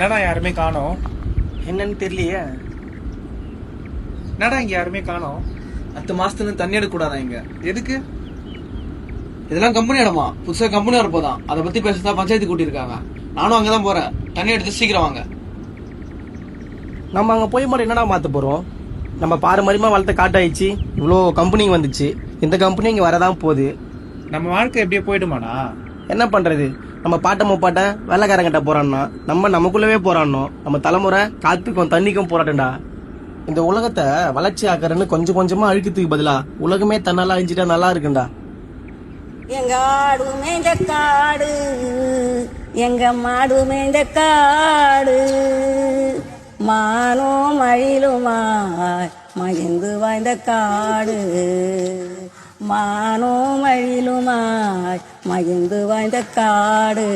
என்னடா யாருமே காணோம்? என்னன்னு தெரியலையே. என்னடா இங்க யாருமே காணோம்? 10 மாசத்துல தண்ணி எடுக்க கூடாதா இங்க? எதுக்கு? இதெல்லாம் கம்பெனி இடமா, புதுசா கம்பெனி வரப்போதான். அதை பத்தி பேசதான் பஞ்சாயத்து கூட்டியிருக்காங்க. நானும் அங்கதான் போறேன். தண்ணி எடுத்து சீக்கிரம் வாங்க. நம்ம அங்க போய் மட்டும் என்னடா மாத்த போறோம்? நம்ம பாரம்பரியமா வளர்த்த காட்டாயிடுச்சு, இவ்வளோ கம்பெனி வந்துச்சு. இந்த கம்பெனி இங்க வரதான் போகுது. நம்ம வாழ்க்கை எப்படியே போயிடுமாடா? என்ன பண்றது? நம்ம பாட்ட முப்பாட்ட வேலைக்காரங்கிட்ட போறான்னா நமக்குள்ளவே போராடணும். நம்ம தலைமுறை காத்துக்கும் தண்ணிக்கும் போராட்டம்டா. இந்த உலகத்தை வளர்ச்சி ஆக்குறன்னு கொஞ்சம் கொஞ்சமா அழுக்கிறதுக்கு பதிலா உலகமே தன்னால அழிஞ்சிட்டா நல்லா இருக்குண்டா. எங்க ஆடு மேய்ந்த காடு, எங்க மாடு மேய்ந்த காடு, மானும் மழிலுமாய் மகிழ்ந்து வாய்ந்த காடு, மானும் மழிலுமாய் மகிழ்ந்து வாய்ந்த காடு.